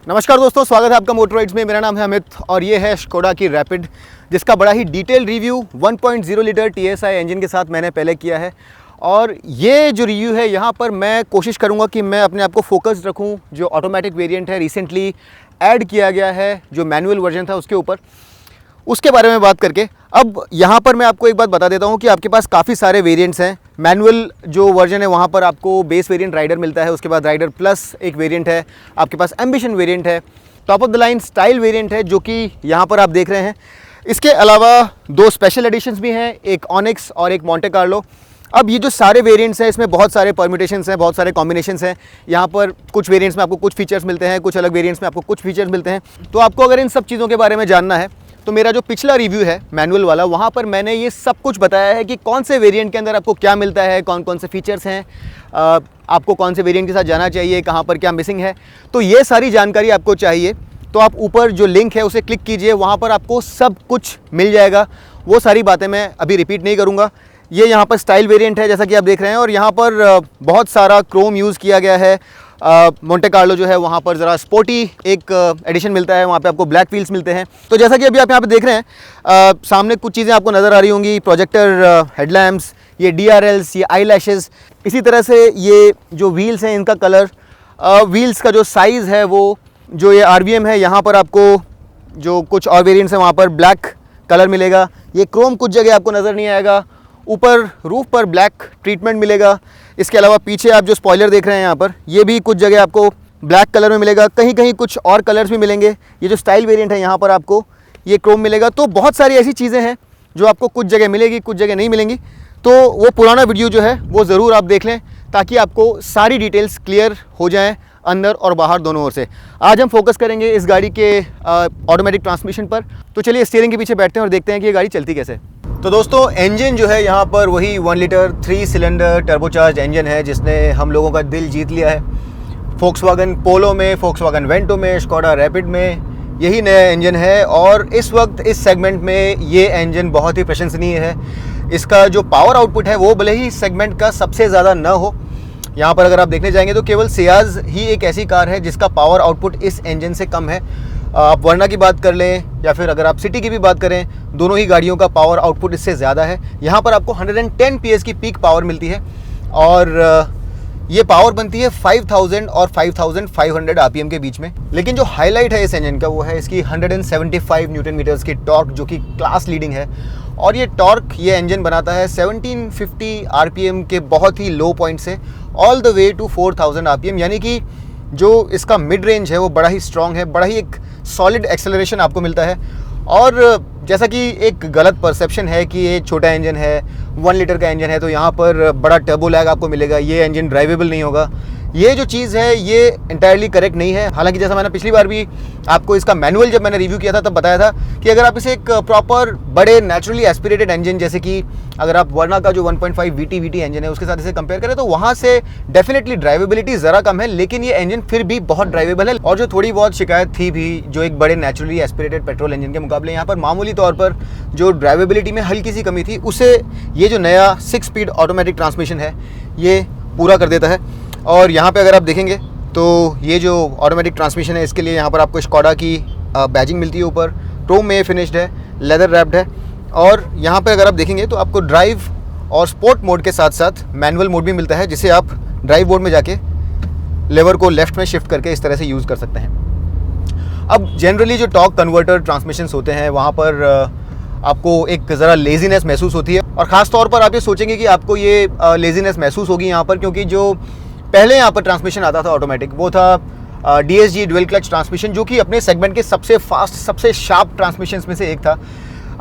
नमस्कार दोस्तों, स्वागत है आपका मोटर राइड्स में। मेरा नाम है अमित और ये है स्कोडा की रैपिड, जिसका बड़ा ही detail review 1.0 litre TSI engine के साथ मैंने पहले किया है। और ये जो रिव्यू है यहाँ पर मैं कोशिश करूँगा कि मैं अपने आप को फोकस्ड रखूँ। जो ऑटोमेटिक वेरिएंट है, रिसेंटली ऐड किया गया है, जो मैनुअल वर्जन था उसके ऊपर, उसके बारे में बात करके। अब यहाँ पर मैं आपको एक बात बता देता हूँ कि आपके पास काफ़ी सारे वेरिएंट्स हैं। मैनुअल जो वर्जन है वहाँ पर आपको बेस वेरिएंट राइडर मिलता है, उसके बाद राइडर प्लस एक वेरिएंट है, आपके पास एम्बिशन वेरिएंट है, top of the line style variant है जो कि यहाँ पर आप देख रहे हैं। इसके अलावा दो स्पेशल एडिशंस भी हैं, एक ऑनिक्स और एक मोंटे कार्लो। अब ये जो सारे वेरिएंट्स हैं इसमें बहुत सारे परम्यूटेशंस हैं, बहुत सारे कॉम्बिनेशंस हैं। यहाँ पर कुछ वेरिएंट्स में आपको कुछ फीचर्स मिलते हैं, कुछ अलग वेरिएंट्स में आपको कुछ फीचर्स मिलते हैं। तो आपको अगर इन सब चीज़ों के बारे में जानना है तो मेरा जो पिछला रिव्यू है मैनुअल वाला, वहाँ पर मैंने ये सब कुछ बताया है कि कौन से वेरिएंट के अंदर आपको क्या मिलता है, कौन कौन से फीचर्स हैं, आपको कौन से वेरिएंट के साथ जाना चाहिए, कहाँ पर क्या मिसिंग है। तो ये सारी जानकारी आपको चाहिए तो आप ऊपर जो लिंक है उसे क्लिक कीजिए, वहाँ पर आपको सब कुछ मिल जाएगा। वो सारी बातें मैं अभी रिपीट नहीं करूँगा। ये यहाँ पर स्टाइल वेरिएंट है जैसा कि आप देख रहे हैं, और यहाँ पर बहुत सारा क्रोम यूज़ किया गया है। मोंटे कार्लो जो है वहाँ पर ज़रा स्पोर्टी एक एडिशन मिलता है, वहाँ पे आपको ब्लैक व्हील्स मिलते हैं। तो जैसा कि अभी आप यहाँ पे देख रहे हैं, सामने कुछ चीज़ें आपको नज़र आ रही होंगी, प्रोजेक्टर हेडलैम्प्स, ये DRLs, ये आई लैशेज़। इसी तरह से ये जो व्हील्स हैं इनका कलर, व्हील्स का जो साइज़ है, वो जो ये RVM है, यहाँ पर आपको जो कुछ और वेरिएंट्स हैं वहाँ पर ब्लैक कलर मिलेगा। ये क्रोम कुछ जगह आपको नज़र नहीं आएगा, ऊपर रूफ पर ब्लैक ट्रीटमेंट मिलेगा। इसके अलावा पीछे आप जो स्पॉइलर देख रहे हैं यहाँ पर, ये भी कुछ जगह आपको ब्लैक कलर में मिलेगा, कहीं कहीं कुछ और कलर्स भी मिलेंगे। ये जो स्टाइल वेरिएंट है यहाँ पर आपको ये क्रोम मिलेगा। तो बहुत सारी ऐसी चीज़ें हैं जो आपको कुछ जगह मिलेगी, कुछ जगह नहीं मिलेंगी। तो वो पुराना वीडियो जो है वो ज़रूर आप देख लें ताकि आपको सारी डिटेल्स क्लियर हो जाएँ अंदर और बाहर दोनों ओर से। आज हम फोकस करेंगे इस गाड़ी के ऑटोमेटिक ट्रांसमिशन पर। तो चलिए स्टीयरिंग के पीछे बैठते हैं और देखते हैं कि ये गाड़ी चलती कैसे। तो दोस्तों, इंजन जो है यहाँ पर वही 1 लीटर 3 सिलेंडर टर्बोचार्ज इंजन है जिसने हम लोगों का दिल जीत लिया है। फोक्सवैगन पोलो में, फोक्सवैगन वेंटो में, स्कोडा रैपिड में यही नया इंजन है। और इस वक्त इस सेगमेंट में ये इंजन बहुत ही प्रशंसनीय है। इसका जो पावर आउटपुट है वो भले ही सेगमेंट का सबसे ज़्यादा न हो, यहाँ पर अगर आप देखने जाएंगे तो केवल सियाज ही एक ऐसी कार है जिसका पावर आउटपुट इस इंजन से कम है। आप वर्ना की बात कर लें या फिर अगर आप सिटी की भी बात करें, दोनों ही गाड़ियों का पावर आउटपुट इससे ज़्यादा है। यहाँ पर आपको 110 PS की पीक पावर मिलती है और ये पावर बनती है 5000 और 5500 RPM के बीच में। लेकिन जो हाईलाइट है इस इंजन का वो है इसकी 175 न्यूटन मीटर्स की टॉर्क, जो कि क्लास लीडिंग है। और ये टॉर्क ये इंजन बनाता है 1750 RPM के बहुत ही लो पॉइंट से all the way to 4000 RPM, यानी कि जो इसका मिड रेंज है वो बड़ा ही स्ट्रॉन्ग है, बड़ा ही एक सॉलिड एक्सेलरेशन आपको मिलता है। और जैसा कि एक गलत परसेप्शन है कि ये छोटा इंजन है, 1 लीटर का इंजन है तो यहाँ पर बड़ा टर्बो लैग आपको मिलेगा, ये इंजन ड्राइवेबल नहीं होगा, ये जो चीज़ है ये इंटायरली करेक्ट नहीं है। हालांकि जैसा मैंने पिछली बार भी आपको इसका मैनुअल जब मैंने रिव्यू किया था तब बताया था कि अगर आप इसे एक प्रॉपर बड़े नेचुरली एस्पिरेटेड इंजन, जैसे कि अगर आप वर्ना का जो 1.5 VT इंजन है उसके साथ इसे कंपेयर करें तो वहाँ से डेफिनेटली ड्राइवेबिलिटी ज़रा कम है, लेकिन ये इंजन फिर भी बहुत ड्राइवेबल है। और जो थोड़ी बहुत शिकायत थी भी जो एक बड़े नेचुरली एस्पिरेटेड पेट्रोल इंजन के मुकाबले यहाँ पर मामूली तौर पर जो ड्राइवेबिलिटी में हल्की सी कमी थी, उसे ये जो नया 6 स्पीड ऑटोमेटिक ट्रांसमिशन है ये पूरा कर देता है। और यहाँ पे अगर आप देखेंगे तो ये जो ऑटोमेटिक ट्रांसमिशन है इसके लिए यहाँ पर आपको स्कोडा की बैजिंग मिलती है, ऊपर क्रोम में फिनिश्ड है, लेदर रैप्ड है। और यहाँ पे अगर आप देखेंगे तो आपको ड्राइव और स्पोर्ट मोड के साथ साथ मैनुअल मोड भी मिलता है, जिसे आप ड्राइव मोड में जाके लेवर को लेफ्ट में शिफ्ट करके इस तरह से यूज़ कर सकते हैं। अब जनरली जो टॉर्क कन्वर्टर ट्रांसमिशंस होते हैं वहाँ पर आपको एक ज़रा लेजीनेस महसूस होती है, और ख़ास तौर पर आप ये सोचेंगे कि आपको ये लेजीनेस महसूस होगी यहाँ पर, क्योंकि जो पहले यहाँ पर ट्रांसमिशन आता था ऑटोमेटिक वो था DSG डुअल क्लच ट्रांसमिशन, जो कि अपने सेगमेंट के सबसे फास्ट, सबसे शार्प ट्रांसमिशंस में से एक था।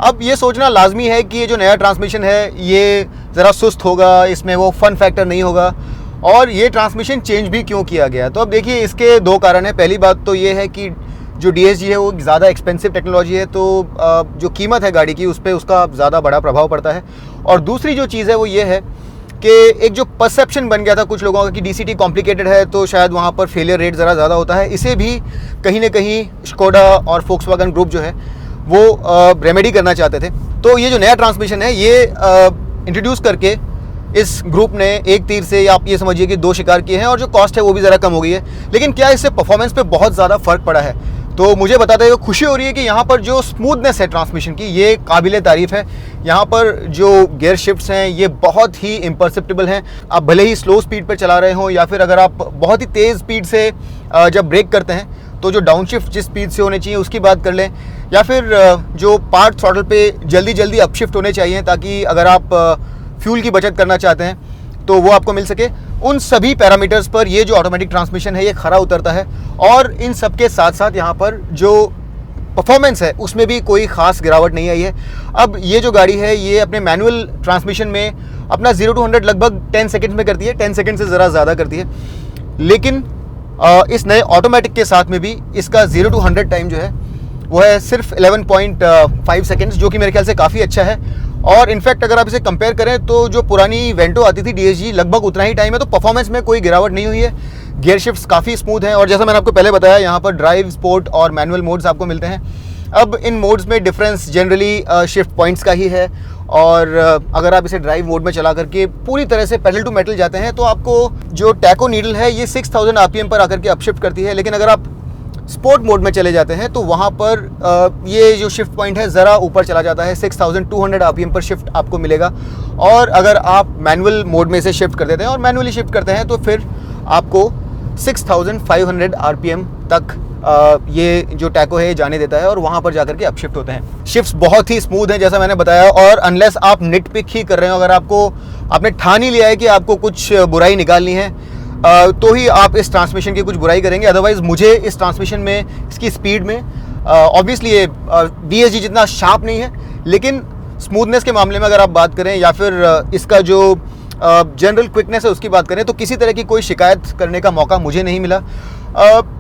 अब ये सोचना लाजमी है कि ये जो नया ट्रांसमिशन है ये ज़रा सुस्त होगा, इसमें वो फन फैक्टर नहीं होगा। और ये ट्रांसमिशन चेंज भी क्यों किया गया, तो अब देखिए इसके दो कारण हैं। पहली बात तो ये है कि जो DSG है वो ज़्यादा एक्सपेंसिव टेक्नोलॉजी है, तो जो कीमत है गाड़ी की उस पर उसका ज़्यादा बड़ा प्रभाव पड़ता है। और दूसरी जो चीज़ है वो ये है कि एक जो परसेप्शन बन गया था कुछ लोगों का कि DCT कॉम्प्लिकेटेड है तो शायद वहाँ पर फेलियर रेट ज़रा ज़्यादा होता है, इसे भी कहीं ना कहीं स्कोडा और फोक्सवैगन ग्रुप जो है वो रेमेडी करना चाहते थे। तो ये जो नया ट्रांसमिशन है ये इंट्रोड्यूस करके इस ग्रुप ने एक तीर से आप ये समझिए कि 2 शिकार किए हैं और जो कॉस्ट है वो भी ज़रा कम हो गई है। लेकिन क्या इससे परफॉर्मेंस पे बहुत ज़्यादा फ़र्क पड़ा है? तो मुझे बताते हुए खुशी हो रही है कि यहाँ पर जो स्मूथनेस है ट्रांसमिशन की, ये काबिले तारीफ़ है। यहाँ पर जो गियर शिफ्ट्स हैं ये बहुत ही इम्परसेप्टिबल हैं। आप भले ही स्लो स्पीड पर चला रहे हो या फिर अगर आप बहुत ही तेज़ स्पीड से जब ब्रेक करते हैं तो जो डाउन शिफ्ट जिस स्पीड से होने चाहिए उसकी बात कर लें, या फिर जो पार्ट थ्रॉटल पे जल्दी जल्दी अपशिफ्ट होने चाहिए ताकि अगर आप फ्यूल की बचत करना चाहते हैं तो वो आपको मिल सके, उन सभी पैरामीटर्स पर ये जो ऑटोमेटिक ट्रांसमिशन है ये खरा उतरता है। और इन सब के साथ साथ यहाँ पर जो परफॉर्मेंस है उसमें भी कोई ख़ास गिरावट नहीं आई है। अब ये जो गाड़ी है ये अपने मैनुअल ट्रांसमिशन में अपना 0 to 100 लगभग 10 सेकेंड्स में करती है, 10 सेकेंड से ज़रा ज़्यादा करती है। लेकिन इस नए ऑटोमेटिक के साथ में भी इसका 0 to 100 टाइम जो है वो है सिर्फ 11.5 सेकेंड्स, जो कि मेरे ख्याल से काफ़ी अच्छा है। और इनफैक्ट अगर आप इसे कंपेयर करें तो जो पुरानी वेंटो आती थी DSG, लगभग उतना ही टाइम है। तो परफॉर्मेंस में कोई गिरावट नहीं हुई है। गियर शिफ्ट्स काफ़ी स्मूथ हैं और जैसा मैंने आपको पहले बताया यहाँ पर ड्राइव, स्पोर्ट और मैनुअल मोड्स आपको मिलते हैं। अब इन मोड्स में डिफरेंस जनरली शिफ्ट पॉइंट्स का ही है। और अगर आप इसे ड्राइव मोड में चला करके पूरी तरह से पेडल टू मेटल जाते हैं तो आपको जो टैको नीडल है ये 6000 RPM पर आकर के अपशिफ्ट करती है। लेकिन अगर आप स्पोर्ट मोड में चले जाते हैं तो वहाँ पर ये जो शिफ्ट पॉइंट है ज़रा ऊपर चला जाता है, 6200 RPM पर शिफ्ट आपको मिलेगा। और अगर आप मैनुअल मोड में से शिफ्ट कर देते हैं और मैनुअली शिफ्ट करते हैं तो फिर आपको 6500 RPM तक ये जो टैको है जाने देता है और वहाँ पर जाकर के अपशिफ्ट होते हैं। शिफ्ट्स बहुत ही स्मूथ हैं जैसा मैंने बताया। और अनलेस आप निट पिक ही कर रहे हो, अगर आपने ठान ही लिया है कि आपको कुछ बुराई निकालनी है तो ही आप इस ट्रांसमिशन की कुछ बुराई करेंगे। अदरवाइज़ मुझे इस ट्रांसमिशन में, इसकी स्पीड में, ऑब्वियसली ये DSG जितना शार्प नहीं है, लेकिन स्मूथनेस के मामले में अगर आप बात करें या फिर इसका जो जनरल क्विकनेस है उसकी बात करें तो किसी तरह की कोई शिकायत करने का मौका मुझे नहीं मिला।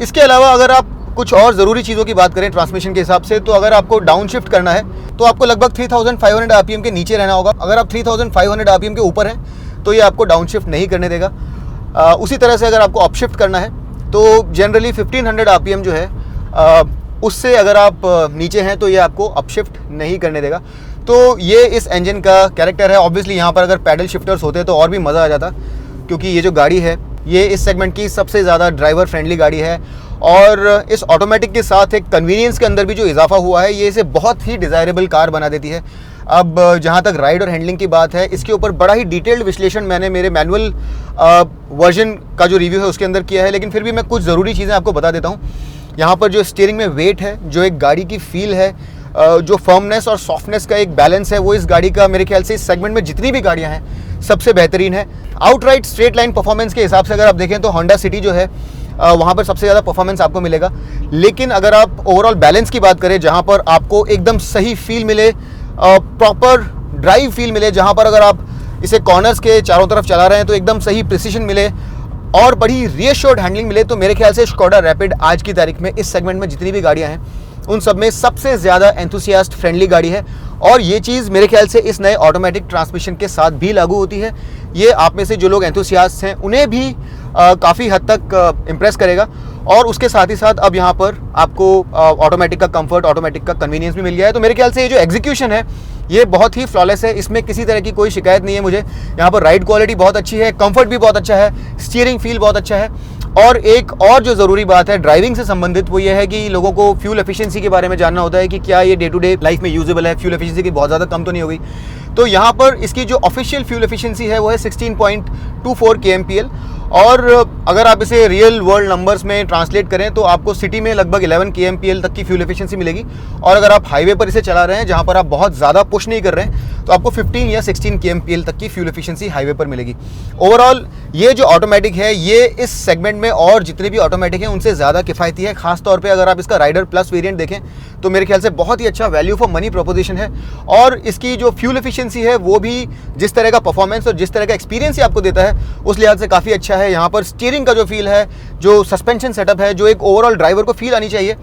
इसके अलावा अगर आप कुछ और ज़रूरी चीज़ों की बात करें ट्रांसमिशन के हिसाब से, तो अगर आपको डाउन शिफ्ट करना है तो आपको लगभग 3500 RPM के नीचे रहना होगा। अगर आप 3500 RPM के ऊपर हैं तो ये आपको डाउन शिफ्ट नहीं करने देगा। उसी तरह से अगर आपको अपशिफ्ट करना है तो जनरली 1500 RPM जो है उससे अगर आप नीचे हैं तो ये आपको अपशिफ्ट नहीं करने देगा। तो ये इस इंजन का कैरेक्टर है। ऑब्वियसली यहाँ पर अगर पैडल शिफ्टर्स होते तो और भी मज़ा आ जाता, क्योंकि ये जो गाड़ी है ये इस सेगमेंट की सबसे ज़्यादा ड्राइवर फ्रेंडली गाड़ी है। और इस ऑटोमेटिक के साथ एक कन्वीनियंस के अंदर भी जो इजाफा हुआ है ये इसे बहुत ही डिज़ायरेबल कार बना देती है। अब जहाँ तक राइड और हैंडलिंग की बात है, इसके ऊपर बड़ा ही डिटेल्ड विश्लेषण मैंने मेरे मैनुअल वर्जन का जो रिव्यू है उसके अंदर किया है, लेकिन फिर भी मैं कुछ ज़रूरी चीज़ें आपको बता देता हूँ। यहाँ पर जो स्टीयरिंग में वेट है, जो एक गाड़ी की फील है, जो फर्मनेस और सॉफ्टनेस का एक बैलेंस है, वो इस गाड़ी का मेरे ख्याल से इस सेगमेंट में जितनी भी गाड़ियाँ हैं सबसे बेहतरीन है। आउटराइट स्ट्रेट लाइन परफॉर्मेंस के हिसाब से अगर आप देखें तो होंडा सिटी जो है वहाँ पर सबसे ज़्यादा परफॉर्मेंस आपको मिलेगा। लेकिन अगर आप ओवरऑल बैलेंस की बात करें, जहाँ पर आपको एकदम सही फील मिले, प्रॉपर ड्राइव फील मिले, जहाँ पर अगर आप इसे कॉर्नर्स के चारों तरफ चला रहे हैं तो एकदम सही प्रिसिशन मिले और बड़ी रीअश्योर्ड हैंडलिंग मिले, तो मेरे ख्याल से स्कोडा रैपिड आज की तारीख में इस सेगमेंट में जितनी भी गाड़ियाँ हैं उन सब में सबसे ज़्यादा एंथुसियास्ट फ्रेंडली गाड़ी है। और ये चीज़ मेरे ख्याल से इस नए ऑटोमेटिक ट्रांसमिशन के साथ भी लागू होती है। ये आप में से जो लोग एंथुसियास्ट हैं उन्हें भी काफ़ी हद तक इम्प्रेस करेगा। और उसके साथ ही साथ अब यहाँ पर आपको ऑटोमेटिक का कंफर्ट, ऑटोमेटिक का कन्वीनियंस भी मिल गया है। तो मेरे ख्याल से ये जो एग्जीक्यूशन है ये बहुत ही फ्लॉलेस है, इसमें किसी तरह की कोई शिकायत नहीं है मुझे। यहाँ पर राइड क्वालिटी बहुत अच्छी है, कंफर्ट भी बहुत अच्छा है, स्टीयरिंग फील बहुत अच्छा है। और एक और जो ज़रूरी बात है ड्राइविंग से संबंधित, वो ये है कि लोगों को फ्यूल एफिशिएंसी के बारे में जानना होता है कि क्या ये डे टू डे लाइफ में यूजेबल है, फ्यूल एफिशिएंसी की बहुत ज़्यादा कम तो नहीं होगी। तो यहाँ पर इसकी जो ऑफिशियल फ्यूल एफिशिएंसी है वो है 16.24 kmpl। और अगर आप इसे रियल वर्ल्ड नंबर्स में ट्रांसलेट करें तो आपको सिटी में लगभग 11 kmpl तक की फ्यूल एफिशिएंसी मिलेगी। और अगर आप हाईवे पर इसे चला रहे हैं जहाँ पर आप बहुत ज़्यादा पुश नहीं कर रहे हैं तो आपको 15 या 16 kmpl तक की फ्यूल एफिशिएंसी हाईवे पर मिलेगी। ओवरऑल ये जो ऑटोमेटिक है ये इस सेगमेंट में और जितने भी ऑटोमेटिक हैं उनसे ज़्यादा किफ़ायती है। खासतौर पर अगर आप इसका राइडर प्लस वेरियंट देखें तो मेरे ख्याल से बहुत ही अच्छा वैल्यू फॉर मनी प्रोपोजिशन है। और इसकी जो फ्यूल एफिशिएंसी है वो भी जिस तरह का परफॉर्मेंस और जिस तरह का एक्सपीरियंस आपको देता है उस लिहाज से काफ़ी अच्छा है। यहाँ पर स्टीयरिंग का जो फील है, जो सस्पेंशन सेटअप है, जो एक ओवरऑल ड्राइवर को फील आनी चाहिए,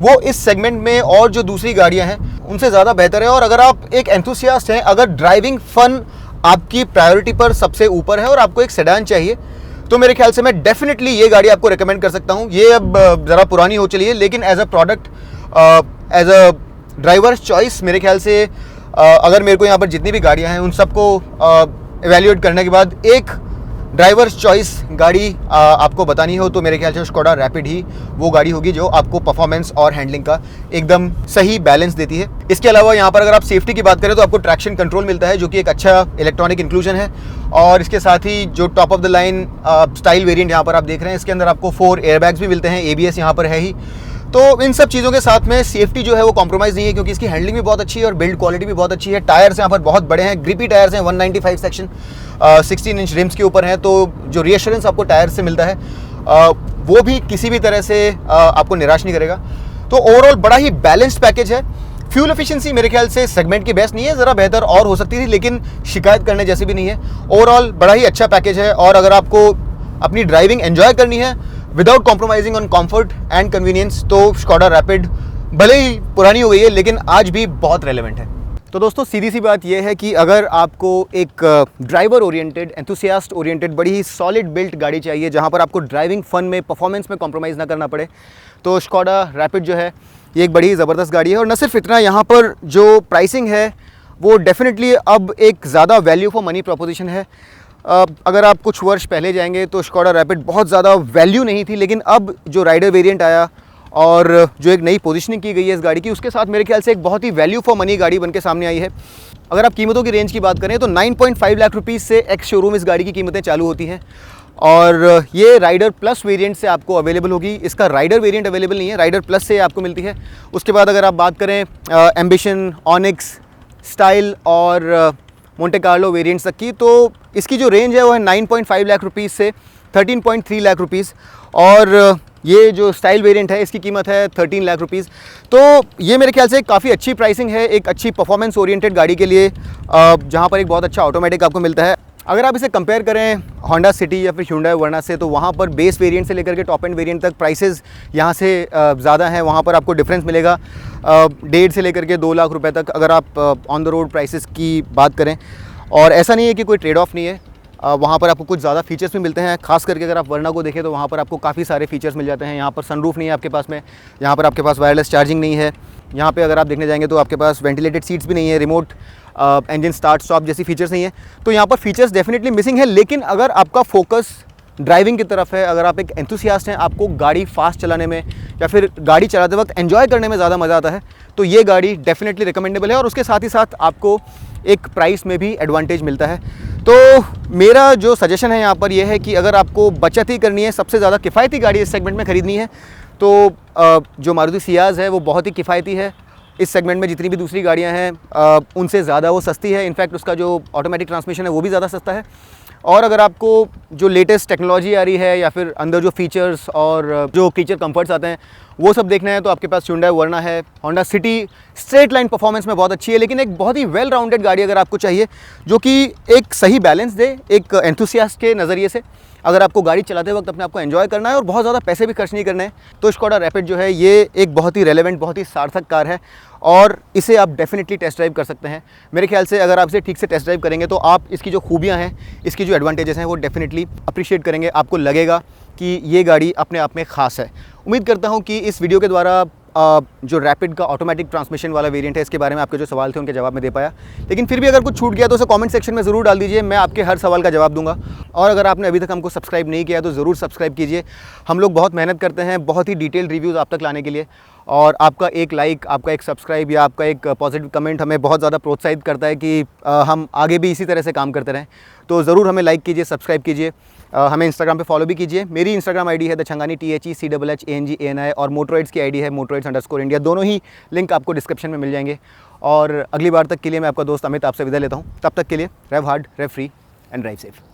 वो इस सेगमेंट में और जो दूसरी गाड़ियां हैं उनसे ज़्यादा बेहतर है। और अगर आप एक एंथुसियास्ट हैं, अगर ड्राइविंग फन आपकी प्रायोरिटी पर सबसे ऊपर है और आपको एक सेडान चाहिए, तो मेरे ख्याल से मैं डेफिनेटली ये गाड़ी आपको रिकमेंड कर सकता हूँ। ये अब ज़रा पुरानी हो चली है, लेकिन as a product, as a driver choice, मेरे ख्याल से अगर मेरे को यहाँ पर जितनी भी गाड़ियाँ हैं उन सबको एवेल्यूएट करने के बाद एक ड्राइवर्स चॉइस गाड़ी आपको बतानी हो तो मेरे ख्याल से स्कोडा रैपिड ही वो गाड़ी होगी जो आपको परफॉर्मेंस और हैंडलिंग का एकदम सही बैलेंस देती है। इसके अलावा यहाँ पर अगर आप सेफ्टी की बात करें तो आपको ट्रैक्शन कंट्रोल मिलता है जो कि एक अच्छा इलेक्ट्रॉनिक इंक्लूजन है। और इसके साथ ही जो top of the line style variant यहाँ पर आप देख रहे हैं, इसके अंदर आपको 4 एयरबैग्स भी मिलते हैं, ABS यहाँ पर है ही। तो इन सब चीज़ों के साथ में सेफ्टी जो है वो कॉम्प्रोमाइज़ नहीं है क्योंकि इसकी हैंडलिंग भी बहुत अच्छी है और बिल्ड क्वालिटी भी बहुत अच्छी है। टायर्स यहाँ पर बहुत बड़े हैं, ग्रिपी टायर्स हैं, 195 सेक्शन 16 इंच रिम्स के ऊपर हैं। तो जो रीअश्योरेंस आपको टायर से मिलता है वो भी किसी भी तरह से आपको निराश नहीं करेगा। तो ओवरऑल बड़ा ही बैलेंस्ड पैकेज है। फ्यूल एफिशिएंसी मेरे ख्याल से सेगमेंट की बेस्ट नहीं है, ज़रा बेहतर और हो सकती थी लेकिन शिकायत करने जैसी भी नहीं है। ओवरऑल बड़ा ही अच्छा पैकेज है और अगर आपको अपनी ड्राइविंग एंजॉय करनी है without compromising on comfort and convenience तो स्कोडा रैपिड भले ही पुरानी हो गई है लेकिन आज भी बहुत रेलेवेंट है। तो दोस्तों सीधी सी बात यह है कि अगर आपको एक ड्राइवर ओरिएंटेड, एंथुसियास्ट ओरिएंटेड बड़ी ही सॉलिड बिल्ट गाड़ी चाहिए जहां पर आपको ड्राइविंग फन में, परफॉर्मेंस में कॉम्प्रोमाइज़ ना करना पड़े तो स्कोडा रैपिड जो है ये एक बड़ी ही ज़बरदस्त गाड़ी है। और न सिर्फ इतना, यहाँ पर जो प्राइसिंग है वो डेफिनेटली अब एक ज़्यादा वैल्यू फॉर मनी प्रोपोजिशन है। अगर आप कुछ वर्ष पहले जाएंगे तो स्कोडा रैपिड बहुत ज़्यादा वैल्यू नहीं थी, लेकिन अब जो राइडर वेरिएंट आया और जो एक नई पोजीशनिंग की गई है इस गाड़ी की, उसके साथ मेरे ख्याल से एक बहुत ही वैल्यू फॉर मनी गाड़ी बनके सामने आई है। अगर आप कीमतों की रेंज की बात करें तो 9.5 लाख रुपीज़ से एक्स शोरूम इस गाड़ी की कीमतें चालू होती हैं और ये राइडर प्लस वेरिएंट से आपको अवेलेबल होगी। इसका राइडर वेरिएंट अवेलेबल नहीं है, राइडर प्लस से आपको मिलती है। उसके बाद अगर आप बात करें एम्बिशन, ऑनिक्स, स्टाइल और मोंटे कार्लो वेरिएंट्स तक की, तो इसकी जो रेंज है वो है 9.5 लाख रुपीज़ से 13.3 लाख रुपीज़ और ये जो स्टाइल वेरिएंट है इसकी कीमत है 13 लाख रुपीज़। तो ये मेरे ख्याल से काफ़ी अच्छी प्राइसिंग है एक अच्छी परफॉर्मेंस ओरिएंटेड गाड़ी के लिए जहाँ पर एक बहुत अच्छा ऑटोमेटिक आपको मिलता है। अगर आप इसे कंपेयर करें होंडा सिटी या फिर Hyundai वर्ना से तो वहाँ पर बेस वेरिएंट से लेकर के टॉप एंड वेरिएंट तक प्राइसेस यहाँ से ज़्यादा हैं। वहाँ पर आपको डिफरेंस मिलेगा 1.5 से लेकर के 2 लाख रुपए तक अगर आप ऑन द रोड प्राइसेस की बात करें। और ऐसा नहीं है कि कोई ट्रेड ऑफ नहीं है, वहाँ पर आपको कुछ ज़्यादा फीचर्स भी मिलते हैं। खास करके अगर आप वर्ना को देखें तो वहाँ पर आपको काफ़ी सारे फीचर्स मिल जाते हैं। यहाँ पर सनरूफ नहीं है आपके पास में, यहाँ पर आपके पास वायरलेस चार्जिंग नहीं है, यहाँ पे अगर आप देखने जाएंगे तो आपके पास वेंटिलेटेड सीट्स भी नहीं है, रिमोट इंजन स्टार्ट स्टॉप जैसी फीचर्स नहीं है। तो यहाँ पर फीचर्स डेफिनेटली मिसिंग है। लेकिन अगर आपका फोकस ड्राइविंग की तरफ है, अगर आप एक एंथुसियास्ट हैं, आपको गाड़ी फास्ट चलाने में या फिर गाड़ी चलाते वक्त एंजॉय करने में ज़्यादा मज़ा आता है तो ये गाड़ी डेफिनेटली रिकमेंडेबल है और उसके साथ ही साथ आपको एक प्राइस में भी एडवांटेज मिलता है। तो मेरा जो सजेशन है यहाँ पर यह है कि अगर आपको बचत ही करनी है, सबसे ज़्यादा किफ़ायती गाड़ी इस सेगमेंट में ख़रीदनी है तो जो मारुति सियाज़ है वो बहुत ही किफ़ायती है। इस सेगमेंट में जितनी भी दूसरी गाड़ियाँ हैं उनसे ज़्यादा वो सस्ती है। इनफैक्ट उसका जो ऑटोमेटिक ट्रांसमिशन है वो भी ज़्यादा सस्ता है। और अगर आपको जो लेटेस्ट टेक्नोलॉजी आ रही है या फिर अंदर जो फीचर्स और जो फीचर कंफर्ट्स आते हैं वो सब देखना है तो आपके पास Hyundai वर्ना है। Honda city straight line performance में बहुत अच्छी है, लेकिन एक बहुत ही वेल राउंडेड गाड़ी अगर आपको चाहिए जो कि एक सही बैलेंस दे एक एंथुसियास्ट के नज़रिए से, अगर आपको गाड़ी चलाते वक्त अपने आप को एंजॉय करना है और बहुत ज़्यादा पैसे भी खर्च नहीं करने हैं तो स्कोडा रैपिड जो है ये एक बहुत ही रेलेवेंट, बहुत ही सार्थक कार है और इसे आप डेफिनेटली टेस्ट ड्राइव कर सकते हैं। मेरे ख्याल से अगर आप इसे ठीक से टेस्ट ड्राइव करेंगे तो आप इसकी जो खूबियाँ हैं, इसकी जो एडवांटेजेस हैं वो डेफिनेटली अप्रिशिएट करेंगे। आपको लगेगा कि ये गाड़ी अपने आप में ख़ास है। उम्मीद करता हूँ कि इस वीडियो के द्वारा जो रैपिड का ऑटोमेटिक ट्रांसमिशन वाला वेरिएंट है इसके बारे में आपके जो सवाल थे उनके जवाब मैं दे पाया। लेकिन फिर भी अगर कुछ छूट गया तो उसे कमेंट सेक्शन में ज़रूर डाल दीजिए, मैं आपके हर सवाल का जवाब दूंगा। और अगर आपने अभी तक हमको सब्सक्राइब नहीं किया तो ज़रूर सब्सक्राइब कीजिए। हम लोग बहुत मेहनत करते हैं बहुत ही डिटेल्ड रिव्यूज़ आप तक लाने के लिए और आपका एक लाइक, आपका एक सब्सक्राइब या आपका एक पॉजिटिव कमेंट हमें बहुत ज़्यादा प्रोत्साहित करता है कि हम आगे भी इसी तरह से काम करते रहें। तो ज़रूर हमें लाइक कीजिए, सब्सक्राइब कीजिए, हमें इंस्टाग्राम पे फॉलो भी कीजिए। मेरी इंस्टाग्राम आईडी है दछंगानी THECHHANGANI और मोटरोइड्स की आईडी है motorids_India। दोनों ही लिंक आपको डिस्क्रिप्शन में मिल जाएंगे। और अगली बार तक के लिए मैं आपका दोस्त अमित आपसे विदा लेता हूँ। तब तक के लिए rev hard, rev free and drive safe.